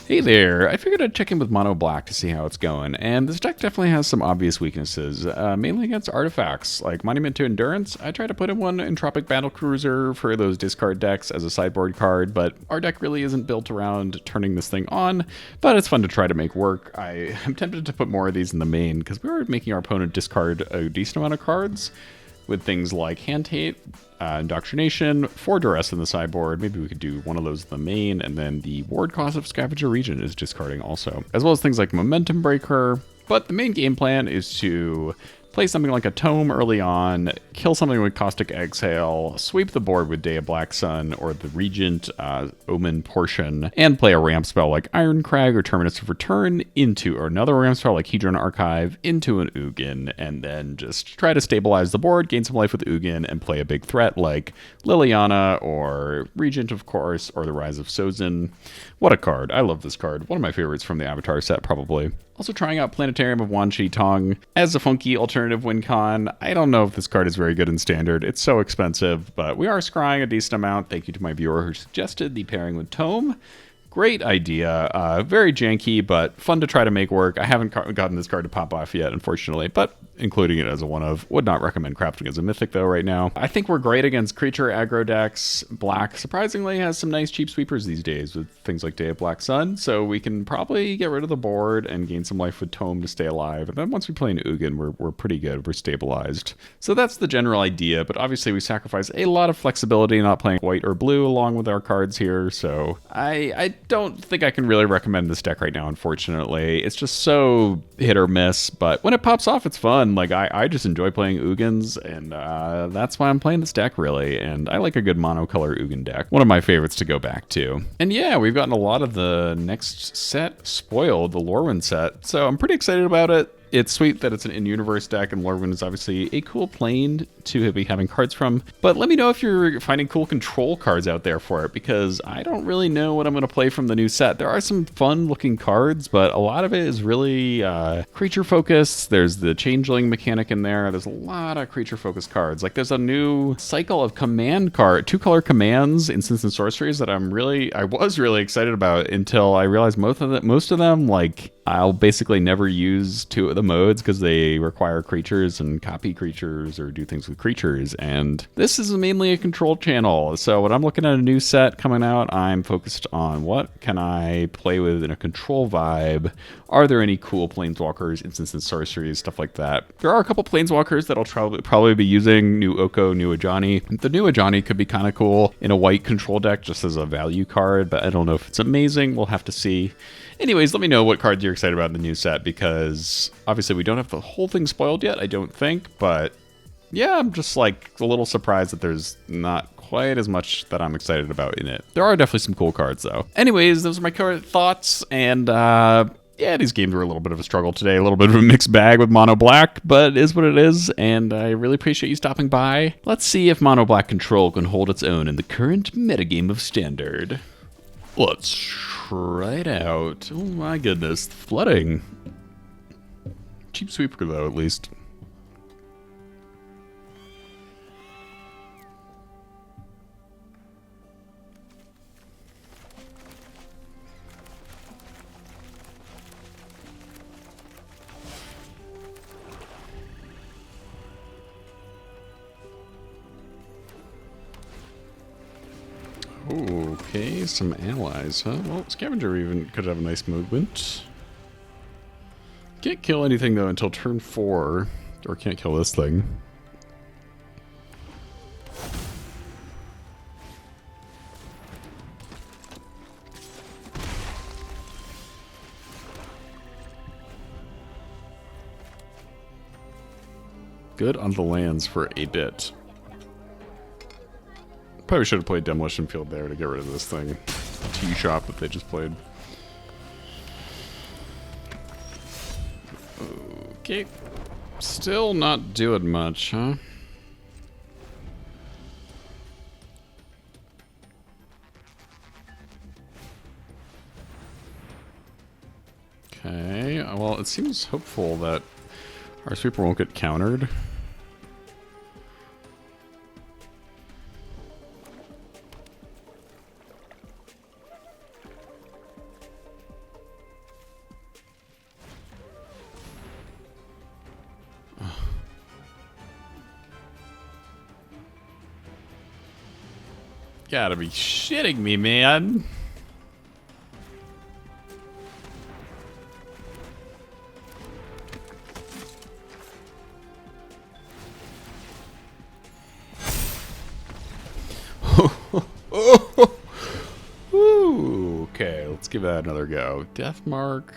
Hey there, I figured I'd check in with Mono Black to see how it's going, and this deck definitely has some obvious weaknesses, mainly against artifacts, like Monument to Endurance. I tried to put in one Entropic Battlecruiser for those discard decks as a sideboard card, but our deck really isn't built around turning this thing on, but it's fun to try to make work. I am tempted to put more of these in the main, because we were making our opponent discard a decent amount of cards, with things like Hand Hate, Indoctrination, 4 Duress in the sideboard. Maybe we could do one of those in the main, and then the Ward cost of Scavenger Regent is discarding also, as well as things like Momentum Breaker. But the main game plan is to play something like a Tome early on, kill something with Caustic Exhale, sweep the board with Day of Black Sun or the Regent Omen portion, and play a ramp spell like Iron Crag or Terminus of Return into, or another ramp spell like Hedron Archive into an Ugin, and then just try to stabilize the board, gain some life with Ugin, and play a big threat like Liliana or Regent, of course, or the Rise of Sozin. What a card. I love this card. One of my favorites from the Avatar set, probably. Also trying out Planetarium of Wan Shi Tong as a funky alternative win con. I don't know if this card is very good in Standard. It's so expensive, but we are scrying a decent amount. Thank you to my viewer who suggested the pairing with Tome. Great idea. Very janky, but fun to try to make work. I haven't gotten this card to pop off yet, unfortunately, but including it as a one of. Would not recommend crafting as a mythic, though, right now. I think we're great against creature aggro decks. Black, surprisingly, has some nice cheap sweepers these days with things like Day of Black Sun, so we can probably get rid of the board and gain some life with Tome to stay alive. And then once we play an Ugin, we're pretty good. We're stabilized. So that's the general idea, but obviously we sacrifice a lot of flexibility not playing white or blue along with our cards here, so I don't think I can really recommend this deck right now, unfortunately. It's just so hit or miss, but when it pops off, it's fun. Like, I just enjoy playing Ugins, and that's why I'm playing this deck, really. And I like a good monocolor Ugin deck. One of my favorites to go back to. And yeah, we've gotten a lot of the next set spoiled, the Lorwyn set, so I'm pretty excited about it. It's sweet that it's an in-universe deck, and Lorwyn is obviously a cool plane to be having cards from. But let me know if you're finding cool control cards out there for it, because I don't really know what I'm going to play from the new set. There are some fun-looking cards, but a lot of it is really creature-focused. There's the Changeling mechanic in there. There's a lot of creature-focused cards. Like, there's a new cycle of command card, 2-color commands, instants and sorceries that I was really excited about until I realized most of them, like, I'll basically never use 2 of the modes because they require creatures and copy creatures or do things with creatures, and this is mainly a control channel. So when I'm looking at a new set coming out, I'm focused on what can I play with in a control vibe. Are there any cool planeswalkers, instants and sorceries, stuff like that? There are a couple planeswalkers that I'll probably be using. New Oko, New Ajani. The New Ajani could be kind of cool in a white control deck just as a value card, but I don't know if it's amazing. We'll have to see. Anyways, let me know what cards you're excited about in the new set, because obviously we don't have the whole thing spoiled yet, I don't think, but yeah, I'm just like a little surprised that there's not quite as much that I'm excited about in it. There are definitely some cool cards, though. Anyways, those are my current thoughts, and yeah, these games were a little bit of a struggle today, a little bit of a mixed bag with Mono Black, but it is what it is, and I really appreciate you stopping by. Let's see if Mono Black Control can hold its own in the current metagame of Standard. Let's try it out. Oh my goodness, flooding. Cheap sweeper though, at least. Okay, some allies, huh? Well, Scavenger even could have a nice movement. Can't kill anything, though, until turn 4. Or can't kill this thing. Good on the lands for a bit. Probably should have played Demolition Field there to get rid of this thing. Tea shop that they just played. Okay. Still not doing much, huh? Okay. Well, it seems hopeful that our sweeper won't get countered. Gotta be shitting me, man. Ooh, okay, let's give that another go. Deathmark,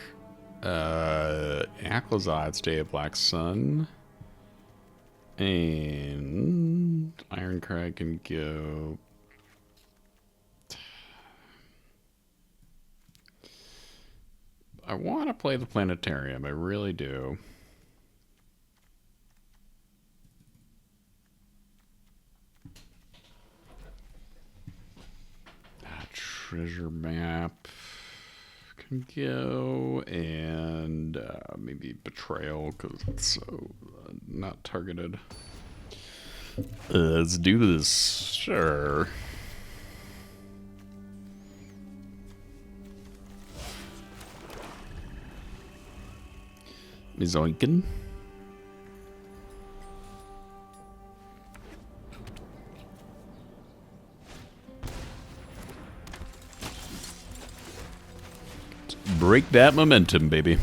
Aclazot's Day of Black Sun, and Ironcrag can go. I want to play the Planetarium, I really do. Treasure map can go, and maybe Betrayal, because it's so not targeted. Let's do this. Sure. Mizoinkin. Break that momentum, baby.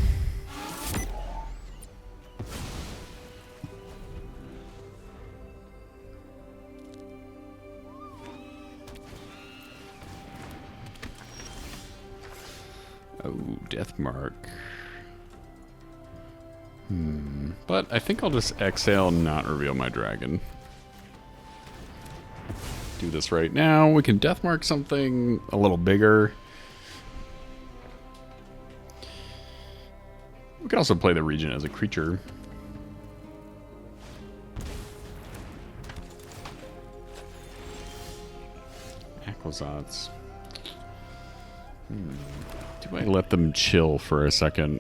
Oh, Deathmark. But I think I'll just exhale and not reveal my dragon. Do this right now. We can Deathmark something a little bigger. We can also play the Regent as a creature. Aclazots. Do I let them chill for a second?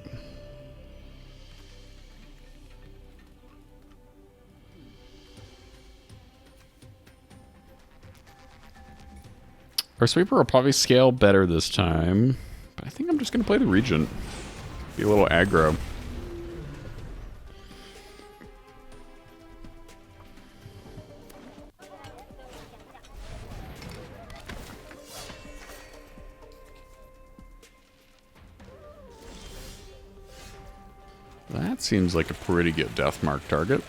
Our Sweeper will probably scale better this time, but I think I'm just going to play the Regent. Be a little aggro. That seems like a pretty good Deathmark target.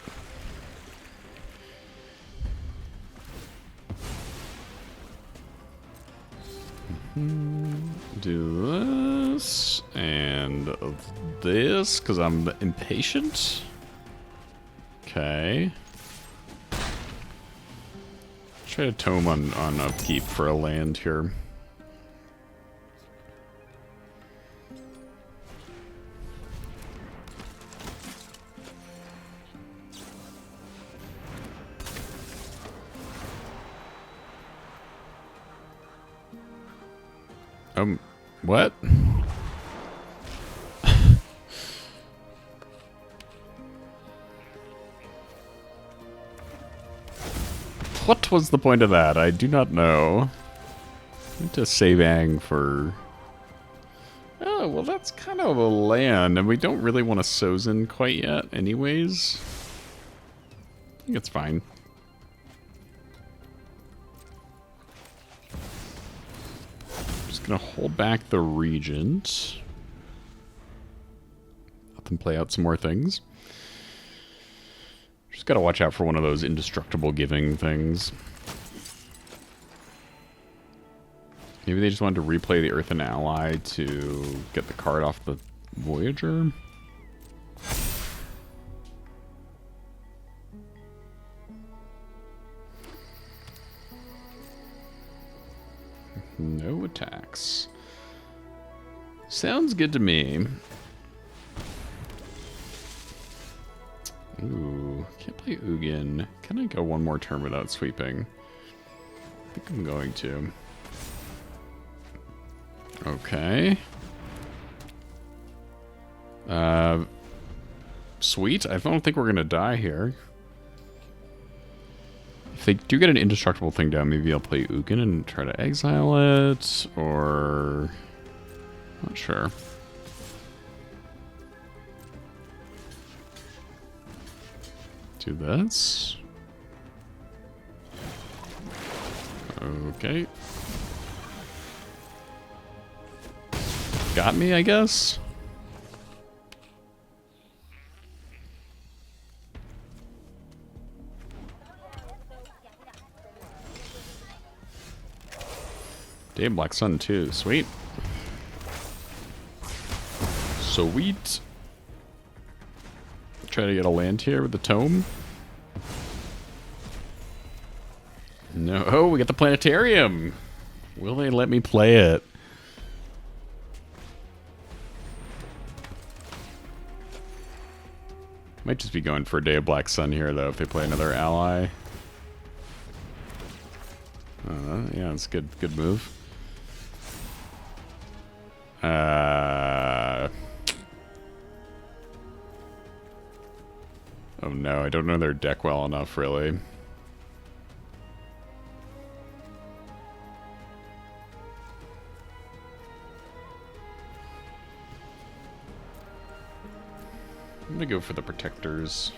Do this and this because I'm impatient. Okay. Try to tome on upkeep for a land here. What? What was the point of that? I do not know. I need to save Ang for... Oh, well that's kind of a land, and we don't really want to Sozin quite yet anyways. I think it's fine. Gonna hold back the Regent. Let them play out some more things. Just gotta watch out for one of those indestructible giving things. Maybe they just wanted to replay the Earthen Ally to get the card off the Voyager. No attacks. Sounds good to me. Ooh, can't play Ugin. Can I go one more turn without sweeping? I think I'm going to. Okay. Sweet. I don't think we're gonna die here. If they do get an indestructible thing down, maybe I'll play Ugin and try to exile it, or... Not sure. Do this. Okay. Got me, I guess. Day of Black Sun too. Sweet. Sweet. Try to get a land here with the tome. No. Oh, we got the planetarium. Will they let me play it? Might just be going for a Day of Black Sun here, though, if they play another ally. Yeah, it's a good move. Oh no, I don't know their deck well enough, really. I'm gonna go for the protectors.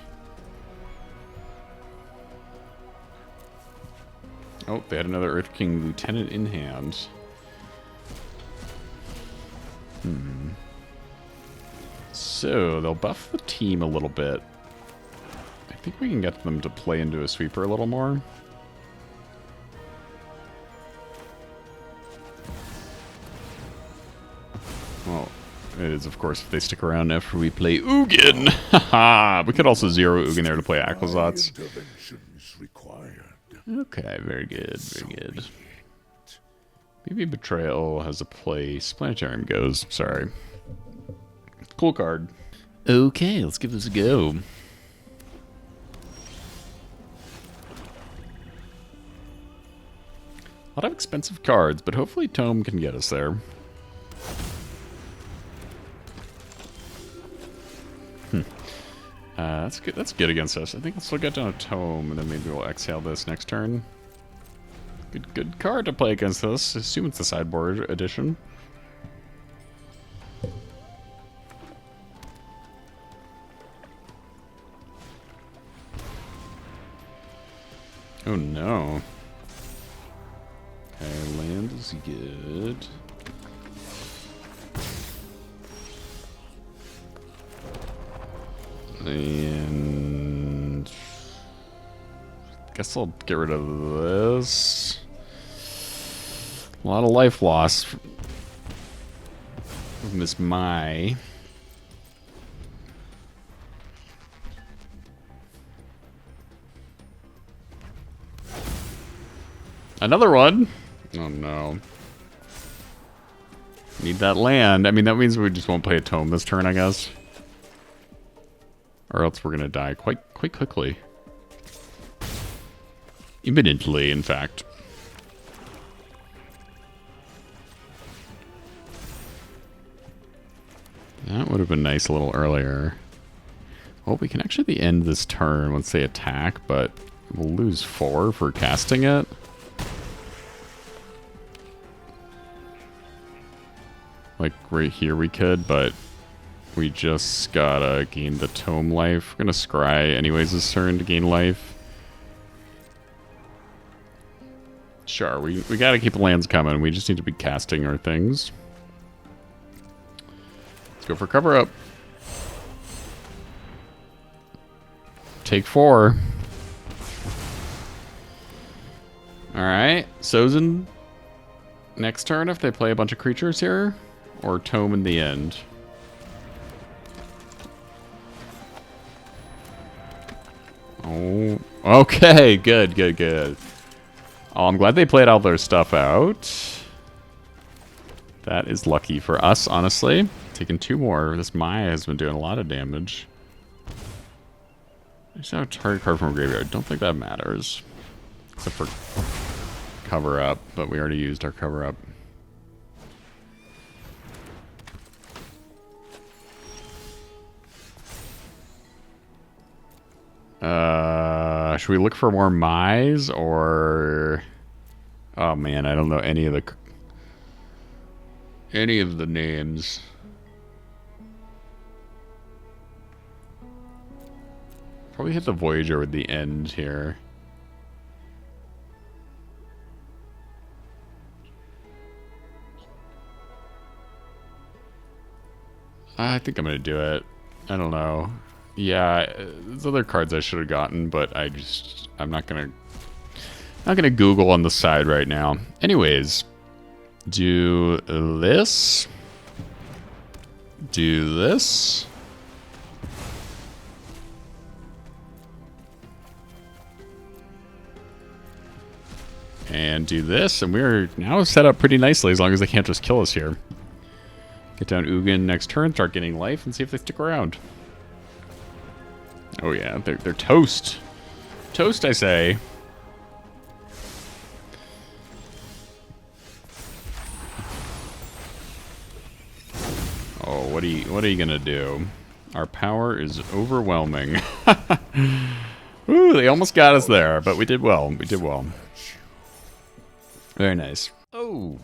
Oh, they had another Earth King Lieutenant in hand. So, they'll buff the team a little bit. I think we can get them to play into a sweeper a little more. Well, it is, of course, if they stick around after we play Ugin. Haha! We could also zero Ugin there to play Aquazats. Okay, very good, very good. Maybe Betrayal has a place. Planetarium goes, sorry. Cool card. Okay, let's give this a go. A lot of expensive cards, but hopefully Tome can get us there. That's good. That's good against us. I think let's get down a Tome, and then maybe we'll exhale this next turn. Good card to play against this. I assume it's the sideboard edition. Oh no. Okay, land is good. And guess I'll get rid of this. A lot of life loss from Miss Mai. Another one? Oh no. Need that land. I mean, that means we just won't play a Tome this turn, I guess. Or else we're gonna die quite quickly. Imminently, in fact. That would have been nice a little earlier. Well, we can actually end this turn once they attack, but we'll lose 4 for casting it. Like, right here we could, but we just gotta gain the Tome life. We're gonna scry anyways this turn to gain life. Sure, we gotta keep the lands coming. We just need to be casting our things. Let's go for cover up. Take 4. Alright, Sozin next turn if they play a bunch of creatures here. Or Tome in the end. Oh, okay, good. Oh, I'm glad they played all their stuff out. That is lucky for us, honestly. Taking 2 more. This Maya has been doing a lot of damage. I just have a target card from a graveyard. Don't think that matters. Except for cover up, but we already used our cover up. Should we look for more Mais or... Oh man, I don't know any of the names. Probably hit the Voyager with the end here. I think I'm gonna do it. I don't know. Yeah, there's other cards I should have gotten, but I'm not gonna Google on the side right now. Anyways, do this. Do this. And do this, and we're now set up pretty nicely as long as they can't just kill us here. Get down Ugin next turn, start getting life, and see if they stick around. Oh yeah, they're toast. Toast, I say. Oh, what are you gonna do? Our power is overwhelming. Ooh, they almost got us there, but we did well. We did well. Very nice. Oh.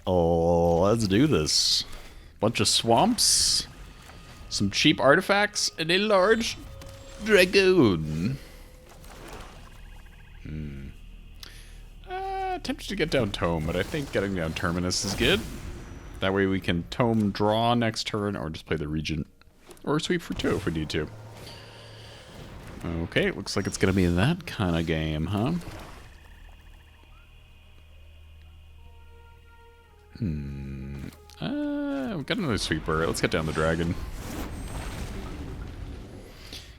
Oh, let's do this. Bunch of swamps, some cheap artifacts, and a large dragoon. Tempted to get down Tome, but I think getting down Terminus is good. That way we can Tome draw next turn, or just play the Regent. Or sweep for 2 if we need to. Okay, looks like it's gonna be that kind of game, huh? We've got another sweeper. Let's get down the dragon.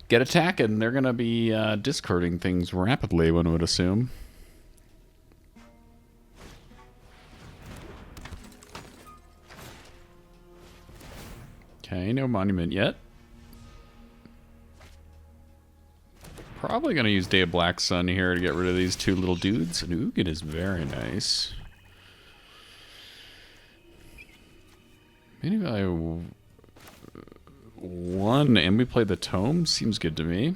Get attacking. They're gonna be discarding things rapidly, one would assume. Okay, no monument yet. Probably gonna use Day of Black Sun here to get rid of these 2 little dudes. And Ugin is very nice. Maybe I won and we play the Tome. Seems good to me.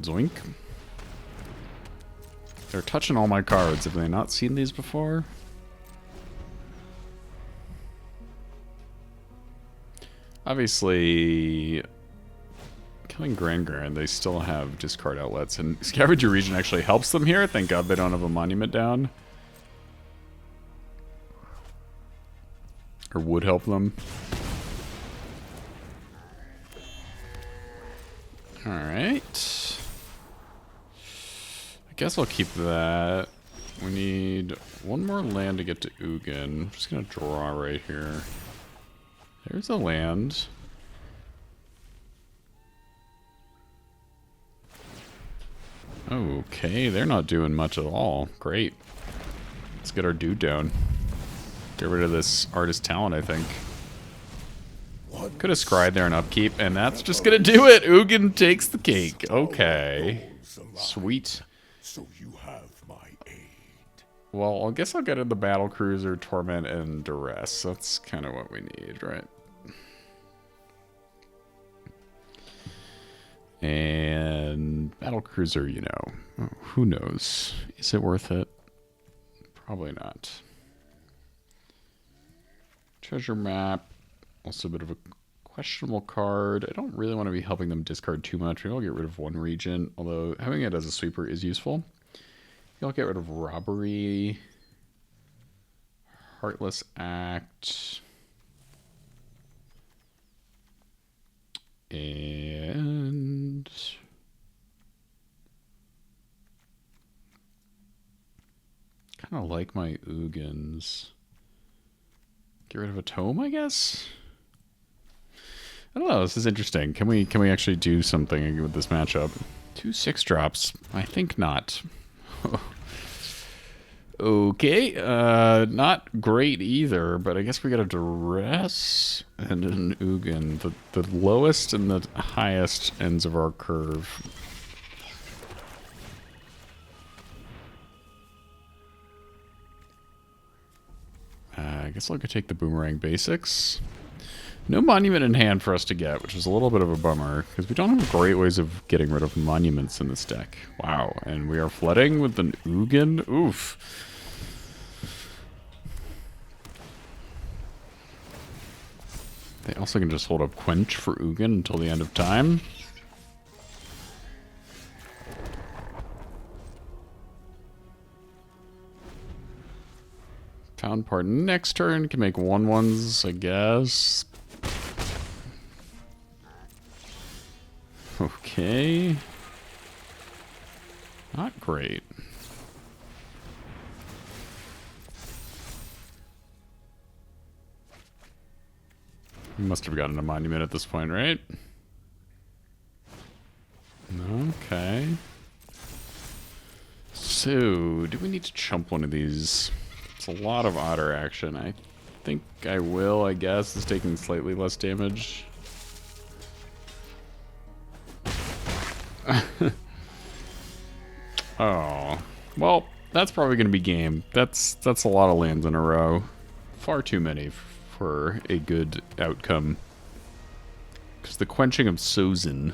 Zoink. They're touching all my cards. Have they not seen these before? Obviously, killing Grand, they still have discard outlets. And Scavenger Region actually helps them here. Thank God they don't have a monument down. Or would help them. Alright. I guess I'll keep that. We need 1 more land to get to Ugin. I'm just gonna draw right here. There's a land. Okay, they're not doing much at all. Great. Let's get our dude down. Get rid of this artist talent, I think. Could have scried there and upkeep, and that's just gonna do it. Ugin takes the cake. Okay. Sweet. So you have my aid. Well, I guess I'll get in the battle cruiser, torment, and duress. That's kind of what we need, right? And battle cruiser, you know, who knows? Is it worth it? Probably not. Treasure map, also a bit of a questionable card. I don't really want to be helping them discard too much. Maybe I'll get rid of 1 regent, although having it as a sweeper is useful. Maybe I'll get rid of robbery, heartless act, and kind of like my Ugins. Get rid of a tome, I guess? I don't know, this is interesting. Can we actually do something with this matchup? 2 6-drops? I think not. Okay, not great either, but I guess we got a duress and an Ugin. The lowest and the highest ends of our curve. I guess I'll go take the boomerang basics. No monument in hand for us to get, which is a little bit of a bummer, because we don't have great ways of getting rid of monuments in this deck. Wow, and we are flooding with an Ugin? Oof. They also can just hold up Quench for Ugin until the end of time. Found part next turn. Can make 1/1s, I guess. Okay. Not great. We must have gotten a monument at this point, right? Okay. So, do we need to chump one of these? It's a lot of otter action. I think I will, I guess. It's taking slightly less damage. Oh. Well, that's probably going to be game. That's a lot of lands in a row. Far too many for a good outcome. Because the quenching of Sozin.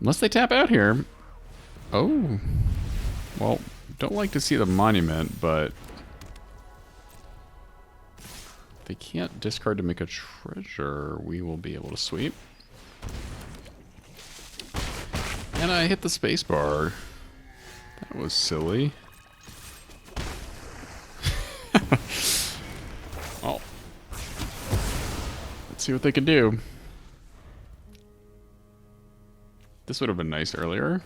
Unless they tap out here. Oh. Well, don't like to see the monument, but if they can't discard to make a treasure, we will be able to sweep. And I hit the spacebar. That was silly. Well, let's see what they can do. This would have been nice earlier.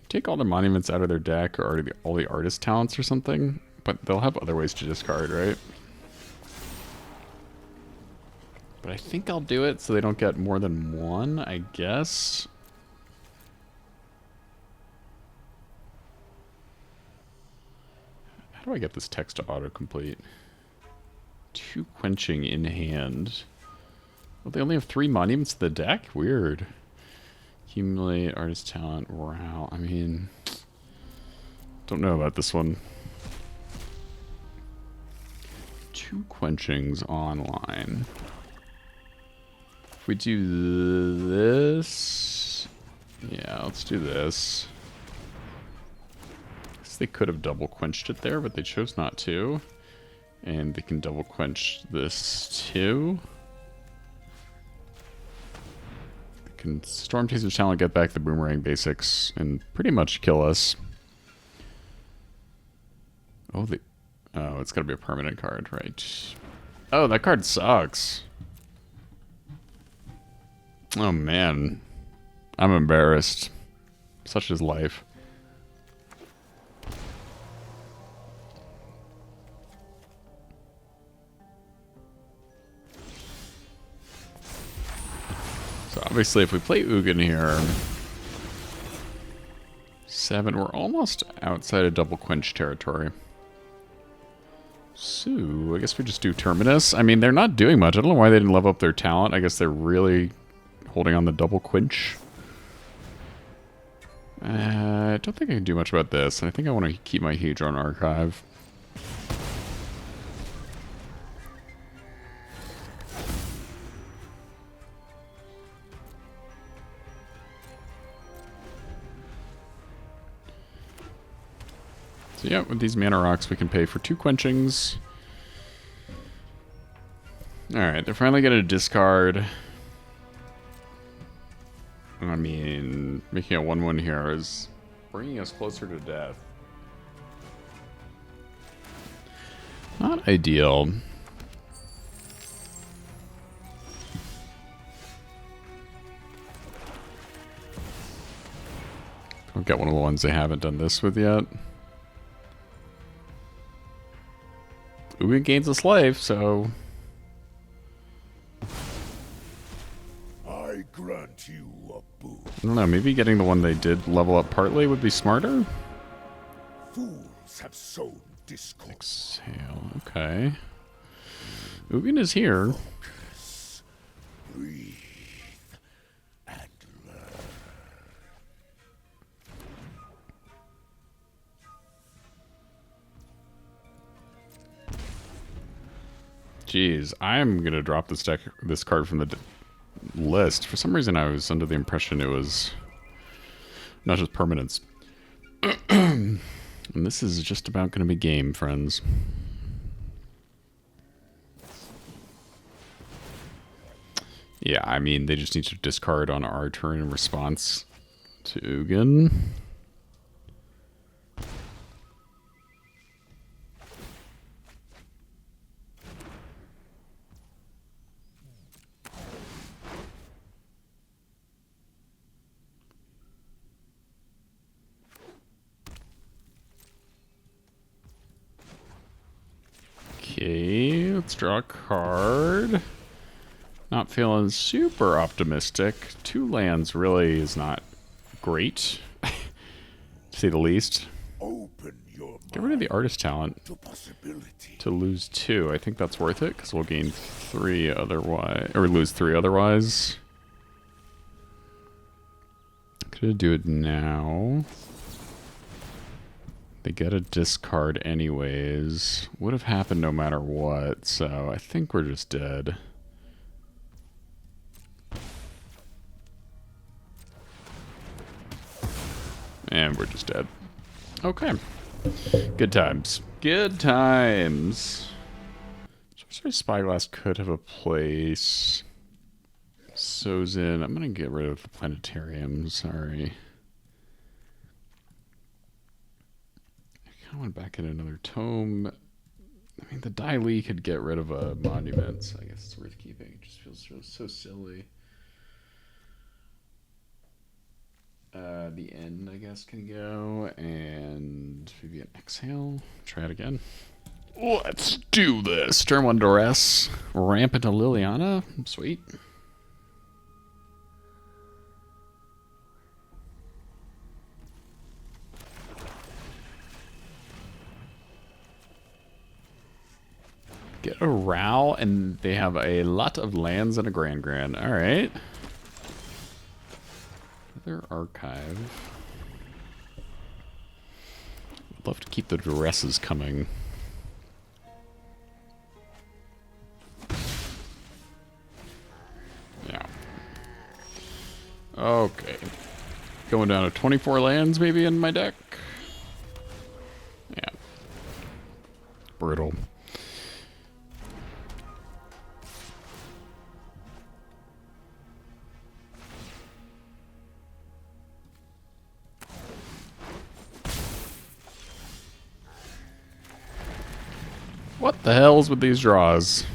Take all the monuments out of their deck or all the artist talents or something, but they'll have other ways to discard, right? But I think I'll do it so they don't get more than one, I guess. How do I get this text to autocomplete? 2 quenching in hand. Well, they only have 3 monuments in the deck? Weird. Accumulate artist talent. Wow. I mean, don't know about this one. 2 quenchings online. If we do this, yeah, let's do this. I guess they could have double quenched it there, but they chose not to. And they can double quench this too. Can Storm Chaser's Talent get back the Boomerang basics and pretty much kill us? Oh, it's got to be a permanent card, right? Oh, that card sucks. Oh, man. I'm embarrassed. Such is life. So obviously if we play Ugin here, 7, we're almost outside of double quench territory. So I guess we just do Terminus. I mean, they're not doing much. I don't know why they didn't level up their talent. I guess they're really holding on the double quench. I don't think I can do much about this. I think I want to keep my Hedron archive. So yeah, with these mana rocks we can pay for 2 quenchings. Alright, they're finally going to discard. I mean, making a 1/1 here is bringing us closer to death. Not ideal. I'll get one of the ones they haven't done this with yet. Ugin gains a slave, so... I grant you a boon. I don't know, maybe getting the one they did level up partly would be smarter? Fools have sown discord. Exhale, okay. Ugin is here. Focus, breathe, and learn. Jeez, I'm gonna drop this card from the list. For some reason, I was under the impression it was not just permanents. And this is just about gonna be game, friends. Yeah, I mean, they just need to discard on our turn in response to Ugin. Let's draw a card. Not feeling super optimistic. 2 lands really is not great, to say the least. Open your Get rid of the artist talent to possibility. to lose 2. I think that's worth it because we'll gain 3 otherwise, or lose 3 otherwise. Could do it now. They get a discard anyways. Would have happened no matter what, so I think we're just dead. And we're just dead. Okay. Good times. Good times. Sorry, Spyglass could have a place. Sozin. I'm going to get rid of the planetarium. Sorry. I kind of went back in another tome. I mean, the Dai Li could get rid of a monument, so I guess it's worth keeping. It just feels so silly. The end, I guess, can go, and maybe an exhale. Try it again. Let's do this. Turn 1 Duress. Ramp into Liliana. Sweet. Get a Ral, and they have a lot of lands and a Grand. All right. Their archive. I'd love to keep the Duresses coming. Yeah. Okay. Going down to 24 lands maybe in my deck. Yeah. Brutal. What the hell's with these draws?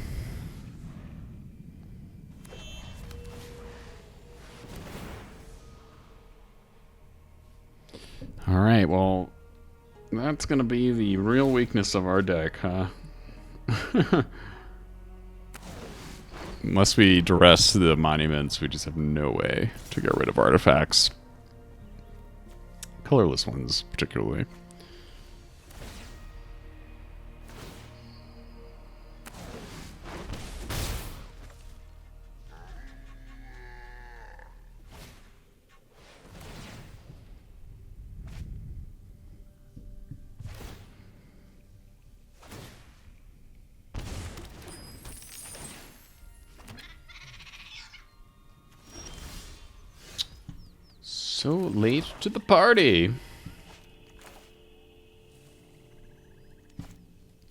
Alright, well, that's gonna be the real weakness of our deck, huh? Unless we duress the monuments, we just have no way to get rid of artifacts. Colorless ones, particularly. So late to the party.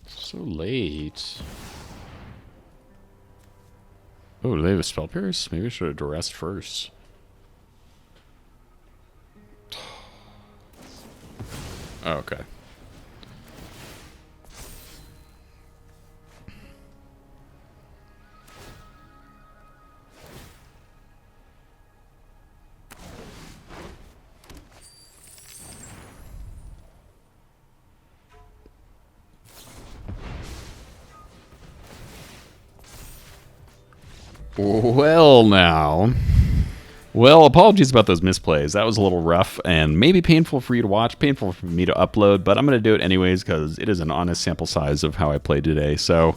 So late. Oh, do they have a spell pierce? Maybe I should have duressed first. Oh, okay. Well, now. Well, apologies about those misplays. That was a little rough and maybe painful for you to watch, painful for me to upload, but I'm going to do it anyways because it is an honest sample size of how I played today. So,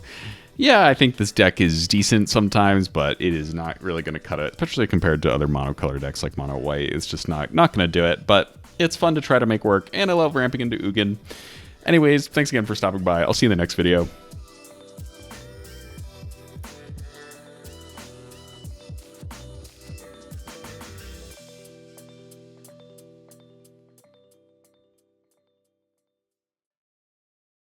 yeah, I think this deck is decent sometimes, but it is not really going to cut it, especially compared to other monocolor decks like Mono White. It's just not going to do it, but it's fun to try to make work, and I love ramping into Ugin. Anyways, thanks again for stopping by. I'll see you in the next video.